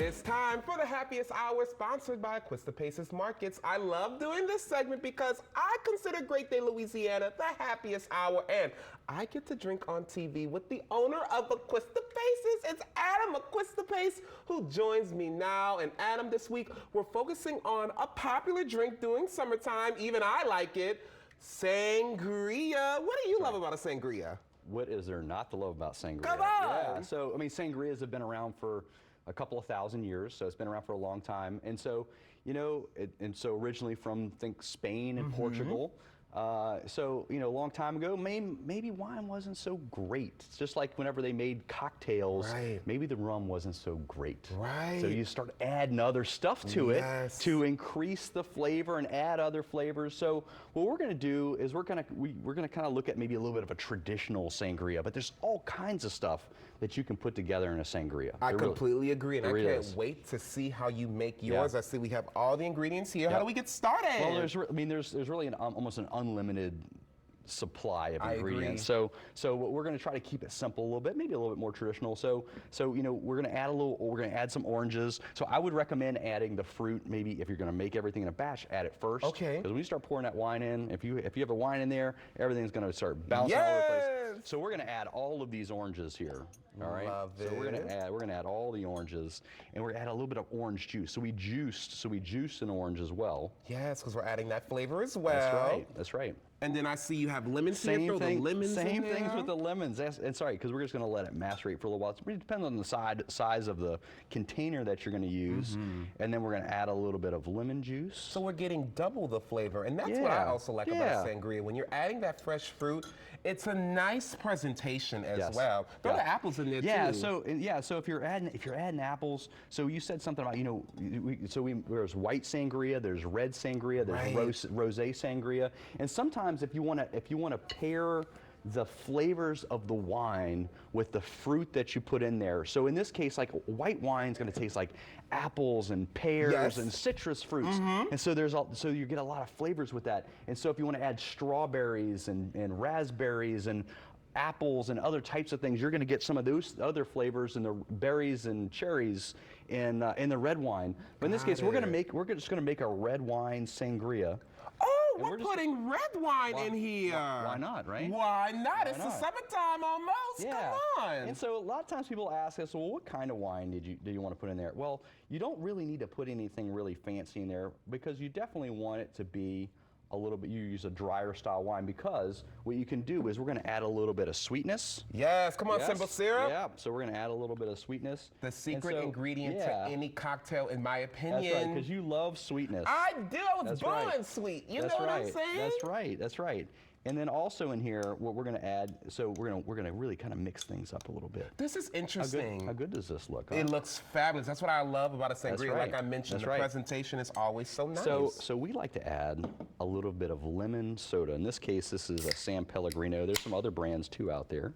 It's time for the Happiest Hour, sponsored by Quista Paces Markets. I love doing this segment because I consider Great Day, Louisiana the happiest hour, and I get to drink on TV with the owner of Quista Paces. It's Adam Quista Pace who joins me now. And Adam, this week we're focusing on a popular drink during summertime. Even I like it, sangria. What do you love about a sangria? What is there not to love about sangria? Come on! Yeah, so I mean, sangrias have been around for a couple of thousand years, so it's been around for a long time. And so, you know, so originally from, think, Spain and Portugal. So, you know, a long time ago, maybe wine wasn't so great. It's just like whenever they made cocktails, maybe the rum wasn't so great. Right. So you start adding other stuff to it to increase the flavor and add other flavors. So what we're going to do is we're going to kind of look at maybe a little bit of a traditional sangria, but there's all kinds of stuff that you can put together in a sangria. I completely agree, and I can't wait to see how you make yours. I see we have all the ingredients here. How do we get started? Well, there's really almost an unlimited supply of ingredients. So we're going to try to keep it simple a little bit, maybe a little bit more traditional. So you know, we're going to add some oranges. So I would recommend adding the fruit. Maybe if you're going to make everything in a batch, add it first. Okay. Because when you start pouring that wine in, if you have a wine in there, everything's going to start bouncing all over the place. So we're going to add all of these oranges here. All right. Love it. So we're going to add all the oranges, and we're going to add a little bit of orange juice. So we juiced an orange as well. Yes, because we're adding that flavor as well. That's right. That's right. And then I see you have lemons here. Throw the lemons in there. Same things with the lemons. And sorry, because we're just going to let it macerate for a little while. It depends on the size of the container that you're going to use. And then we're going to add a little bit of lemon juice. So we're getting double the flavor. And that's what I also like about sangria. When you're adding that fresh fruit, it's a nice presentation as well. Throw the apples in there too. So if you're adding apples, so you said something about, you know, there's white sangria, there's red sangria, there's rosé sangria, and sometimes if you want to pair the flavors of the wine with the fruit that you put in there. So in this case, like white wine's going to taste like apples and pears and citrus fruits, and so so you get a lot of flavors with that. And so if you want to add strawberries and raspberries and apples and other types of things, you're going to get some of those other flavors in the berries and cherries in the red wine. But in this case, we're just going to make a red wine sangria. Oh, we're putting red wine in here. Why not, right? Why not? It's the summertime almost. Come on. And so a lot of times people ask us, well, what kind of wine do you want to put in there? Well, you don't really need to put anything really fancy in there, because you definitely want it to be a little bit, you use a drier style wine, because what you can do is we're going to add a little bit of sweetness. Yes, come on, simple syrup. Yeah, so we're going to add a little bit of sweetness. The secret ingredient to any cocktail, in my opinion. That's right, because you love sweetness. I do. I was born sweet. You know what I'm saying? That's right. That's right. And then also in here, what we're going to add, so we're going to really kind of mix things up a little bit. This is interesting. How good does this look? Huh? It looks fabulous. That's what I love about a sangria. Like I mentioned, the presentation is always so nice. So we like to add a little bit of lemon soda. In this case, this is a San Pellegrino. There's some other brands too out there.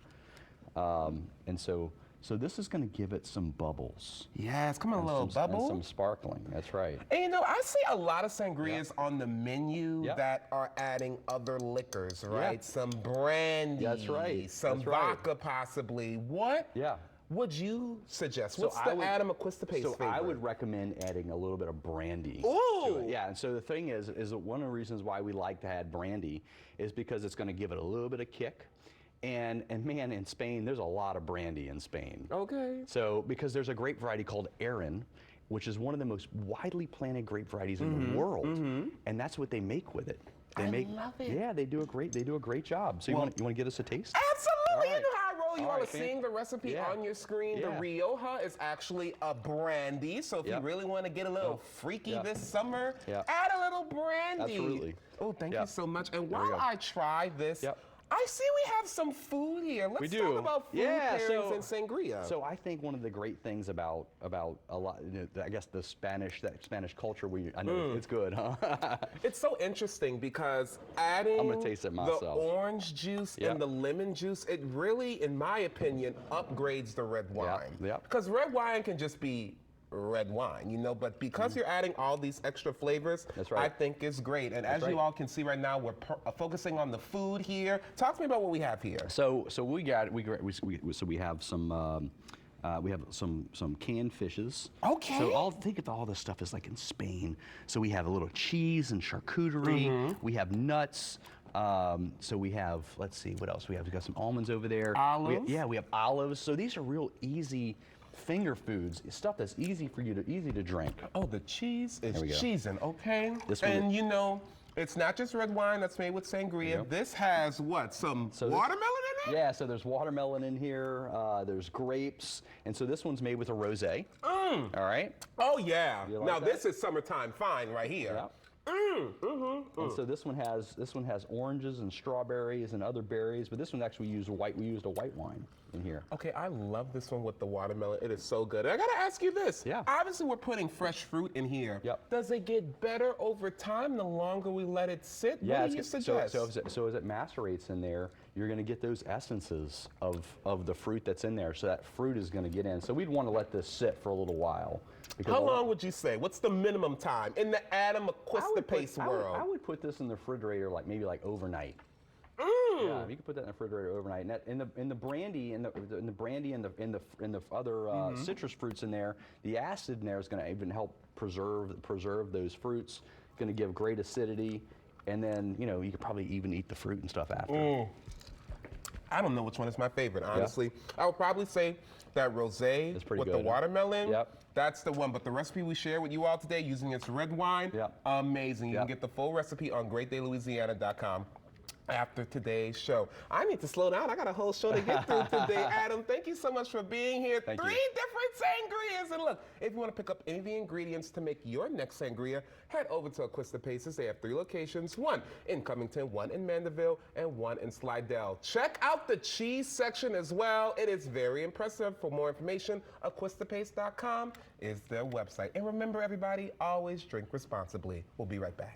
And so this is going to give it some bubbles. Yes, come on, a little bubble. And some sparkling, that's right. And you know, I see a lot of sangrias on the menu that are adding other liquors, right? Some brandy. That's right. Some vodka possibly. What would you suggest? What's the Adam Quista Pace favorite? So I would recommend adding a little bit of brandy to it. Yeah, and so the thing is that one of the reasons why we like to add brandy is because it's going to give it a little bit of kick. And man, in Spain, there's a lot of brandy in Spain. Okay. So, because there's a grape variety called Aran, which is one of the most widely planted grape varieties in the world, and that's what they make with it. I love it. Yeah, they do a great job. So you want to give us a taste? Absolutely. You know how I roll. You all are seeing the recipe on your screen. The Rioja is actually a brandy. So if you really want to get a little freaky this summer, add a little brandy. Absolutely. Oh, thank you so much. And while I try this, I see we have some food here. Let's talk about food pairings and sangria. So I think one of the great things about a lot, I guess that Spanish culture, I know it's good, huh? It's so interesting because adding I'm gonna taste it myself. The orange juice and the lemon juice, it really, in my opinion, upgrades the red wine. Because red wine can just be red wine, you know, but because you're adding all these extra flavors, I think it's great. And as you all can see right now, we're focusing on the food here. Talk to me about what we have here. So we have some We have some canned fishes. Okay. So think of all this stuff is like in Spain. So we have a little cheese and charcuterie. We have nuts. So we have, let's see, what else we have? We got some almonds over there. Olives? We have olives. So these are real easy finger foods, stuff that's easy to drink. Oh, the cheese is There we go. cheesing, okay? This one- And you know, it's not just red wine that's made with sangria. Yep. This has what? Some watermelon in it? Yeah, so there's watermelon in here, there's grapes, and so this one's made with a rosé. All right? Oh yeah. You like Now that? Mm-hmm. this is summertime fine right here. Yeah. And so this one has oranges and strawberries and other berries, but this one actually we used a white wine in here. Okay, I love this one with the watermelon. It is so good. I gotta ask you this. Yeah. Obviously, we're putting fresh fruit in here. Yep. Does it get better over time the longer we let it sit? Yeah, What do you suggest? so as it macerates in there, you're going to get those essences of the fruit that's in there. So that fruit is going to get in. So we'd want to let this sit for a little while. Because How long would you say? What's the minimum time in the Adam McQuista pace world? I would put this in the refrigerator maybe overnight. Yeah, you can put that in the refrigerator overnight. And in the brandy and the other citrus fruits in there, the acid in there is going to even help preserve those fruits. Going to give great acidity, and then you could probably even eat the fruit and stuff after. I don't know which one is my favorite, honestly. I would probably say that rosé It's pretty with good. the watermelon. Yep. That's the one. But the recipe we share with you all today using its red wine, Yep. amazing. You Yep. can get the full recipe on greatdaylouisiana.com. After today's show. I need to slow down. I got a whole show to get through today, Adam. Thank you so much for being here. Thank Three you. different sangrias. And look, if you want to pick up any of the ingredients to make your next sangria, head over to Acquista Paces. They have 3 locations, one in Covington, one in Mandeville, and one in Slidell. Check out the cheese section as well. It is very impressive. For more information, acquistapace.com is their website. And remember, everybody, always drink responsibly. We'll be right back.